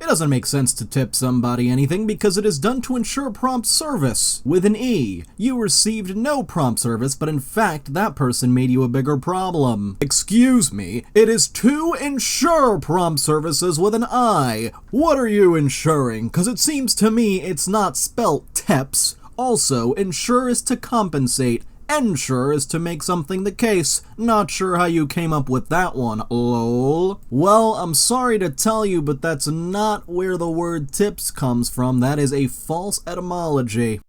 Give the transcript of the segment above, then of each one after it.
It doesn't make sense to tip somebody anything because it is done to ensure prompt service. With an E, you received no prompt service, but in fact, that person made you a bigger problem. Excuse me, it is to ensure prompt services with an I. What are you ensuring? Because it seems to me it's not spelt TEPS. Also, ensure is to compensate. Ensure is to make something the case. Not sure how you came up with that one, lol. Well, I'm sorry to tell you, but that's not where the word tips comes from. That is a false etymology.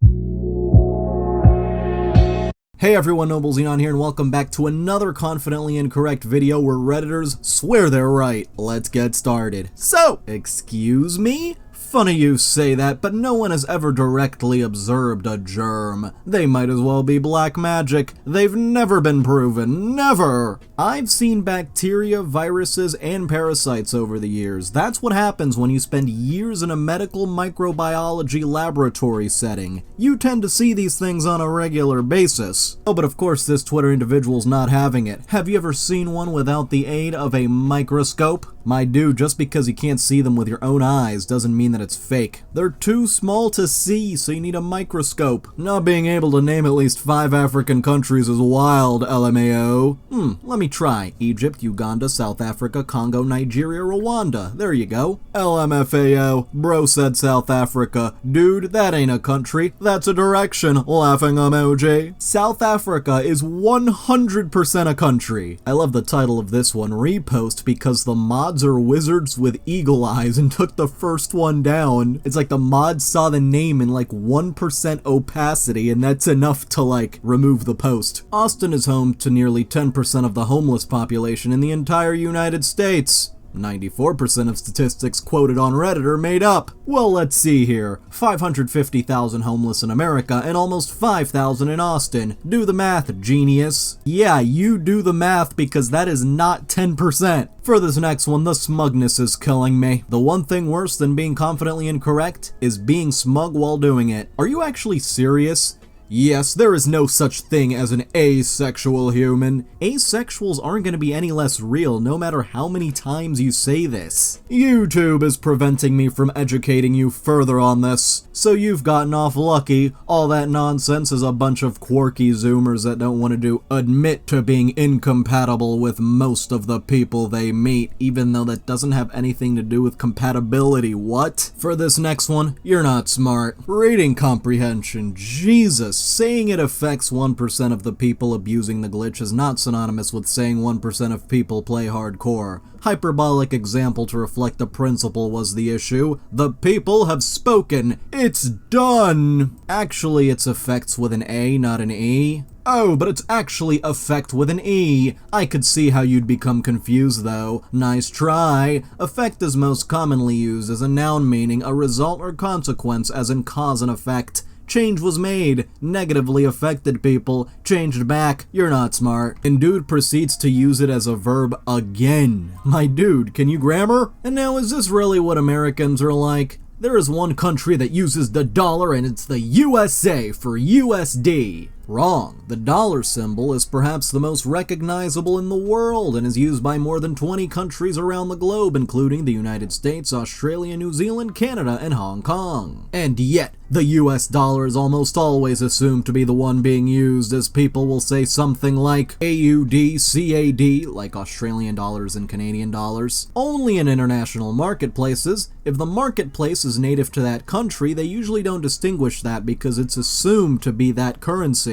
Hey everyone, Noble Xenon here, and welcome back to another Confidently Incorrect video where Redditors swear they're right. Let's get started. So, excuse me? Funny you say that, but no one has ever directly observed a germ. They might as well be black magic. They've never been proven. Never! I've seen bacteria, viruses, and parasites over the years. That's what happens when you spend years in a medical microbiology laboratory setting. You tend to see these things on a regular basis. Oh, but of course this Twitter individual's not having it. Have you ever seen one without the aid of a microscope? My dude, just because you can't see them with your own eyes doesn't mean that it's fake. They're too small to see, so you need a microscope. Not being able to name at least 5 African countries is wild, LMAO. Let me try. Egypt, Uganda, South Africa, Congo, Nigeria, Rwanda. There you go. LMFAO. Bro said South Africa. Dude, that ain't a country. That's a direction. Laughing emoji. South Africa is 100% a country. I love the title of this one, Repost, because the mods are wizards with eagle eyes and took the first one down. It's like the mods saw the name in like 1% opacity and that's enough to like remove the post. Austin is home to nearly 10% of the homeless population in the entire United States. 94% of statistics quoted on Reddit are made up. Well, let's see here. 550,000 homeless in America and almost 5,000 in Austin. Do the math, genius. Yeah, you do the math because that is not 10%. For this next one, the smugness is killing me. The one thing worse than being confidently incorrect is being smug while doing it. Are you actually serious? Yes, there is no such thing as an asexual human. Asexuals aren't going to be any less real no matter how many times you say this. YouTube is preventing me from educating you further on this, so you've gotten off lucky. All that nonsense is a bunch of quirky zoomers that don't want to admit to being incompatible with most of the people they meet, even though that doesn't have anything to do with compatibility. What? For this next one, you're not smart. Reading comprehension, Jesus. Saying it affects 1% of the people abusing the glitch is not synonymous with saying 1% of people play hardcore. Hyperbolic example to reflect the principle was the issue. The people have spoken. It's done. Actually, it's affects with an A, not an E. Oh, but it's actually affect with an E. I could see how you'd become confused though. Nice try. Affect is most commonly used as a noun meaning a result or consequence, as in cause and effect. Change was made, negatively affected people, changed back, you're not smart. And dude proceeds to use it as a verb again. My dude, can you grammar? And now is this really what Americans are like? There is one country that uses the dollar and it's the USA for USD. Wrong. The dollar symbol is perhaps the most recognizable in the world and is used by more than 20 countries around the globe, including the United States, Australia, New Zealand, Canada, and Hong Kong. And yet, the US dollar is almost always assumed to be the one being used, as people will say something like AUD, CAD, like Australian dollars and Canadian dollars. Only in international marketplaces. If the marketplace is native to that country, they usually don't distinguish that because it's assumed to be that currency.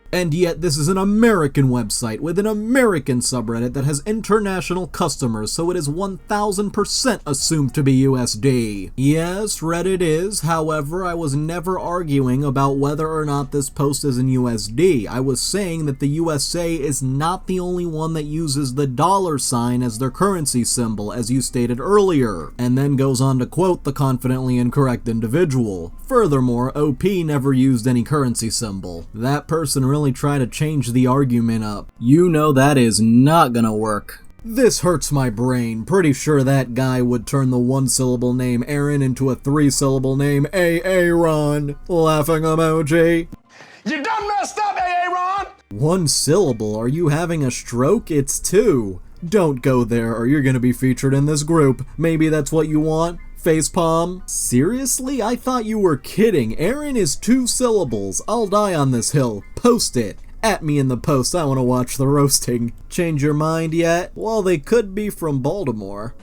And yet this is an American website with an American subreddit that has international customers, so it is 1000% assumed to be USD. Yes, Reddit is, however, I was never arguing about whether or not this post is in USD. I was saying that the USA is not the only one that uses the dollar sign as their currency symbol, as you stated earlier, and then goes on to quote the confidently incorrect individual. Furthermore, OP never used any currency symbol. That person really try to change the argument up. You know that is not gonna work. This hurts my brain. Pretty sure that guy would turn the 1-syllable name Aaron into a 3-syllable name Aaron. Laughing emoji. You done messed up, Aaron! 1 syllable? Are you having a stroke? It's 2. Don't go there or you're gonna be featured in this group. Maybe that's what you want? Facepalm? Seriously? I thought you were kidding. Aaron is 2 syllables. I'll die on this hill. Post it. At me in the post. I want to watch the roasting. Change your mind yet? Well, they could be from Baltimore.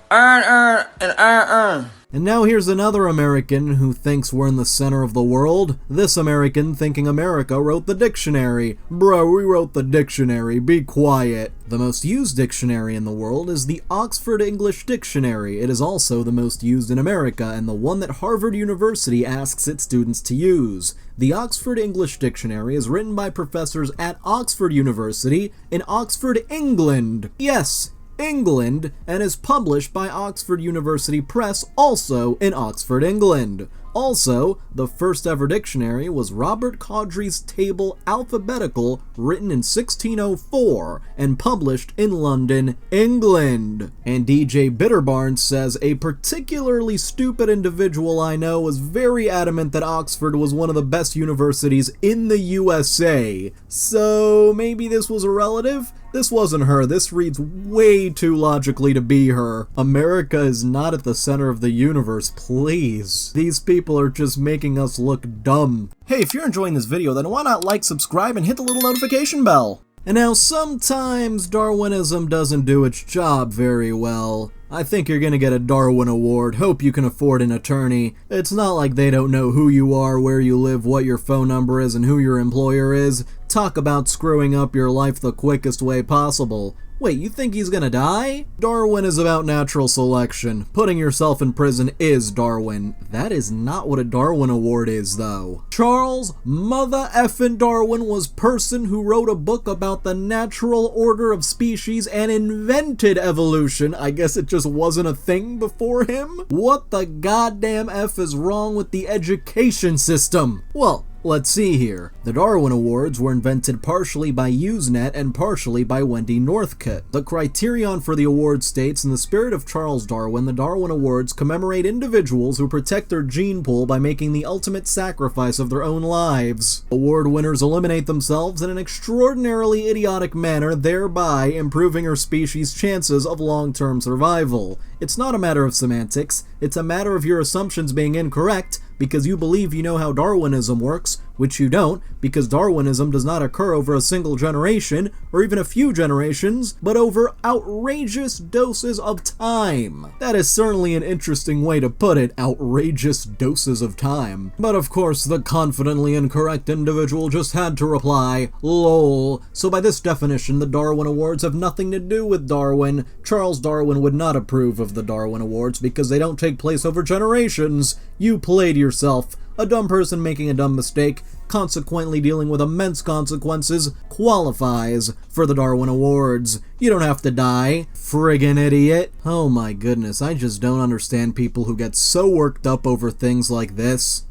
And now here's another American who thinks we're in the center of the world. This American thinking America wrote the dictionary. Bro, we wrote the dictionary. Be quiet. The most used dictionary in the world is the Oxford English Dictionary. It is also the most used in America and the one that Harvard University asks its students to use. The Oxford English Dictionary is written by professors at Oxford University in Oxford, England. Yes, England, and is published by Oxford University Press, also in Oxford, England. Also, the first ever dictionary was Robert Cowdrey's Table Alphabetical, written in 1604 and published in London, England. And DJ Bitterbarn says, a particularly stupid individual I know was very adamant that Oxford was one of the best universities in the USA. So maybe this was a relative? This wasn't her. This reads way too logically to be her. America is not at the center of the universe, please. These people are just making us look dumb. Hey, if you're enjoying this video, then why not like, subscribe, and hit the little notification bell? And now sometimes Darwinism doesn't do its job very well. I think you're gonna get a Darwin Award. Hope you can afford an attorney. It's not like they don't know who you are, where you live, what your phone number is, and who your employer is. Talk about screwing up your life the quickest way possible. Wait, you think he's gonna die? Darwin is about natural selection. Putting yourself in prison is Darwin. That is not what a Darwin Award is, though. Charles Mother Effin' Darwin was person who wrote a book about the natural order of species and invented evolution. I guess it just wasn't a thing before him? What the goddamn F is wrong with the education system? Well, let's see here. The Darwin Awards were invented partially by Usenet and partially by Wendy Northcott. The criterion for the award states, in the spirit of Charles Darwin, the Darwin Awards commemorate individuals who protect their gene pool by making the ultimate sacrifice of their own lives. Award winners eliminate themselves in an extraordinarily idiotic manner, thereby improving our species' chances of long-term survival. It's not a matter of semantics, it's a matter of your assumptions being incorrect, because you believe you know how Darwinism works, which you don't, because Darwinism does not occur over a single generation, or even a few generations, but over outrageous doses of time. That is certainly an interesting way to put it, outrageous doses of time. But of course, the confidently incorrect individual just had to reply, lol. So by this definition, the Darwin Awards have nothing to do with Darwin. Charles Darwin would not approve of the Darwin Awards because they don't take place over generations. You played yourself. A dumb person making a dumb mistake, consequently dealing with immense consequences, qualifies for the Darwin Awards. You don't have to die, friggin' idiot. Oh my goodness, I just don't understand people who get so worked up over things like this.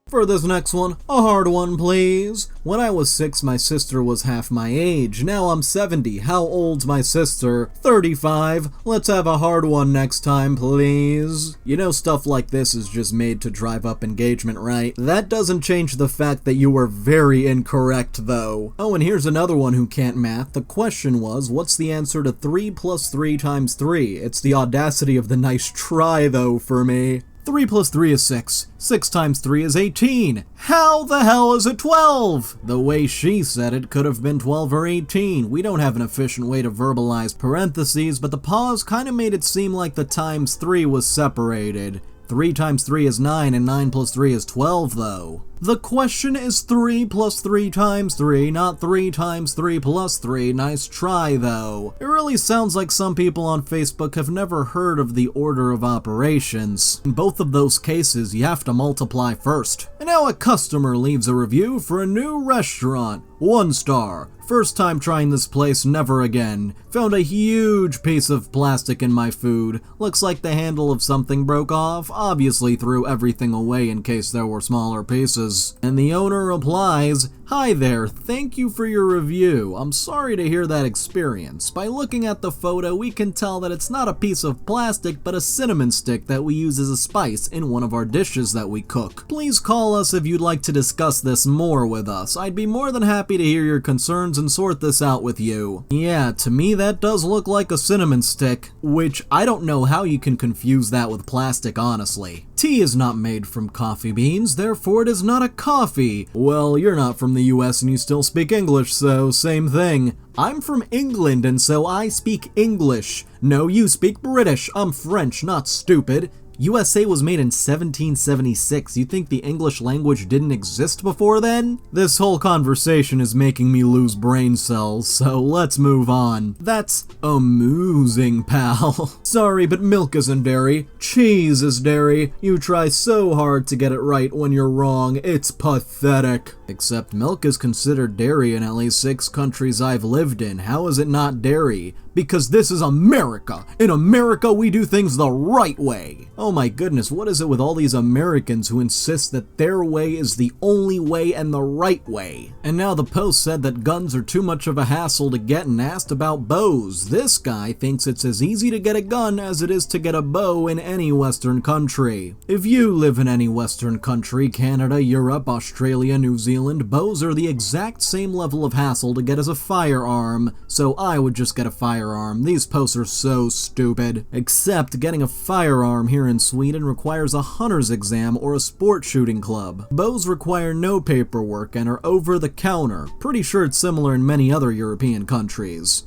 For this next one, a hard one, please. When I was 6, my sister was half my age. Now I'm 70. How old's my sister? 35. Let's have a hard one next time, please. You know, stuff like this is just made to drive up engagement, right? That doesn't change the fact that you were very incorrect, though. Oh, and here's another one who can't math. The question was, what's the answer to 3 plus 3 times 3? It's the audacity of the nice try, though, for me. 3 plus 3 is 6. 6 times 3 is 18. How the hell is it 12? The way she said it could have been 12 or 18. We don't have an efficient way to verbalize parentheses, but the pause kind of made it seem like the times 3 was separated. 3 times 3 is 9, and 9 plus 3 is 12, though. The question is 3 plus 3 times 3, not 3 times 3 plus 3. Nice try, though. It really sounds like some people on Facebook have never heard of the order of operations. In both of those cases, you have to multiply first. And now a customer leaves a review for a new restaurant. 1 star. First time trying this place, never again. Found a huge piece of plastic in my food. Looks like the handle of something broke off. Obviously threw everything away in case there were smaller pieces. And the owner replies, "Hi there, thank you for your review. I'm sorry to hear that experience. By looking at the photo, we can tell that it's not a piece of plastic, but a cinnamon stick that we use as a spice in one of our dishes that we cook. Please call us if you'd like to discuss this more with us. I'd be more than happy happy to hear your concerns and sort this out with you. Yeah, to me that does look like a cinnamon stick, which I don't know how you can confuse that with plastic, honestly. Tea is not made from coffee beans, therefore it is not a coffee. Well, you're not from the US and you still speak English, so same thing. I'm from England and so I speak English. No, you speak British. I'm French, not stupid. USA was made in 1776. You think the English language didn't exist before then? This whole conversation is making me lose brain cells, so let's move on. That's amusing, pal. Sorry, but milk isn't dairy. Cheese is dairy. You try so hard to get it right when you're wrong. It's pathetic. Except milk is considered dairy in at least 6 countries I've lived in. How is it not dairy? Because this is America. In America, we do things the right way. Oh my goodness, what is it with all these Americans who insist that their way is the only way and the right way? And now the Post said that guns are too much of a hassle to get and asked about bows. This guy thinks it's as easy to get a gun as it is to get a bow in any Western country. If you live in any Western country, Canada, Europe, Australia, New Zealand, bows are the exact same level of hassle to get as a firearm, so I would just get a firearm. These posts are so stupid. Except getting a firearm here in Sweden requires a hunter's exam or a sport shooting club. Bows require no paperwork and are over the counter. Pretty sure it's similar in many other European countries.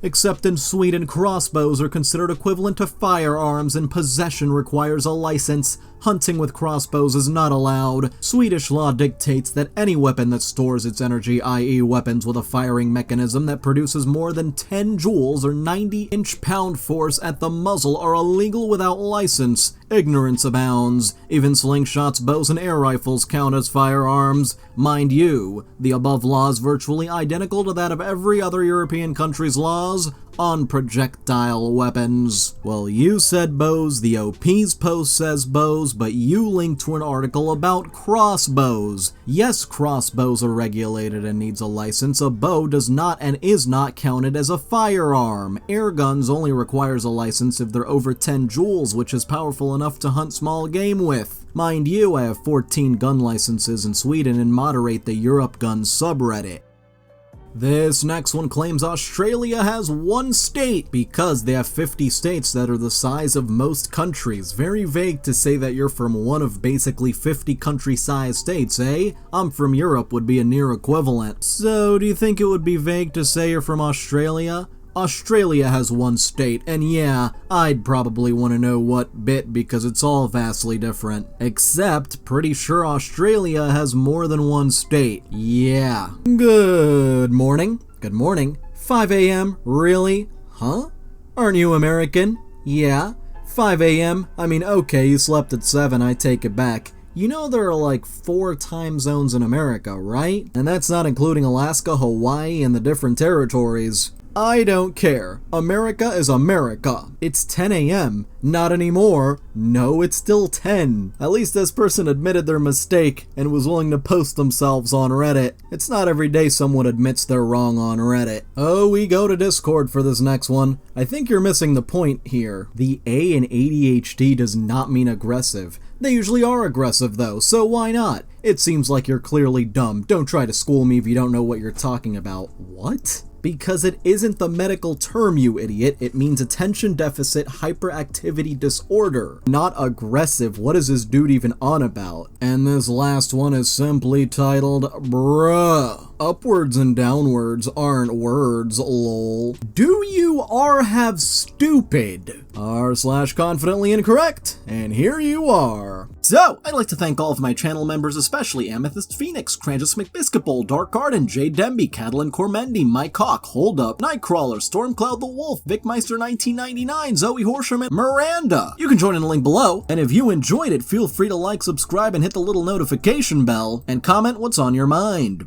Except in Sweden, crossbows are considered equivalent to firearms and possession requires a license. Hunting with crossbows is not allowed. Swedish law dictates that any weapon that stores its energy, i.e. weapons with a firing mechanism that produces more than 10 joules or 90 inch-pound force at the muzzle are illegal without license. Ignorance abounds. Even slingshots, bows, and air rifles count as firearms. Mind you, the above law is virtually identical to that of every other European country's laws on projectile weapons. Well, you said bows, the OP's post says bows, but you linked to an article about crossbows. Yes, crossbows are regulated and needs a license. A bow does not and is not counted as a firearm. Air guns only requires a license if they're over 10 joules, which is powerful enough to hunt small game with. Mind you, I have 14 gun licenses in Sweden and moderate the Europe Guns subreddit. This next one claims Australia has 1 state because they have 50 states that are the size of most countries. Very vague to say that you're from one of basically 50 country-sized states, eh? I'm from Europe would be a near equivalent. So, do you think it would be vague to say you're from Australia? Australia has 1 state, and yeah, I'd probably want to know what bit because it's all vastly different. Except, pretty sure Australia has more than 1 state. Yeah. Good morning. Good morning. 5 a.m. Really? Huh? Aren't you American? Yeah. 5 a.m. I mean, okay, you slept at 7, I take it back. You know there are like 4 time zones in America, right? And that's not including Alaska, Hawaii, and the different territories. I don't care. America is America. It's 10 a.m. Not anymore. No, it's still 10. At least this person admitted their mistake and was willing to post themselves on Reddit. It's not every day someone admits they're wrong on Reddit. Oh, we go to Discord for this next one. I think you're missing the point here. The A in ADHD does not mean aggressive. They usually are aggressive though, so why not? It seems like you're clearly dumb. Don't try to school me if you don't know what you're talking about. What? Because it isn't the medical term, you idiot. It means attention deficit hyperactivity disorder. Not aggressive. What is this dude even on about? And this last one is simply titled, Bruh. Upwards and downwards aren't words, lol. Do you have stupid? r/confidently incorrect. And here you are. So, I'd like to thank all of my channel members, especially Amethyst Phoenix, Cranjus McBiscuitbowl, Dark Garden, Jay Demby, Catalan Cormendi, Mike Hawk, Hold Up, Nightcrawler, Stormcloud the Wolf, Vicmeister1999, Zoe Horsham, and Miranda. You can join in the link below, and if you enjoyed it, feel free to like, subscribe, and hit the little notification bell, and comment what's on your mind.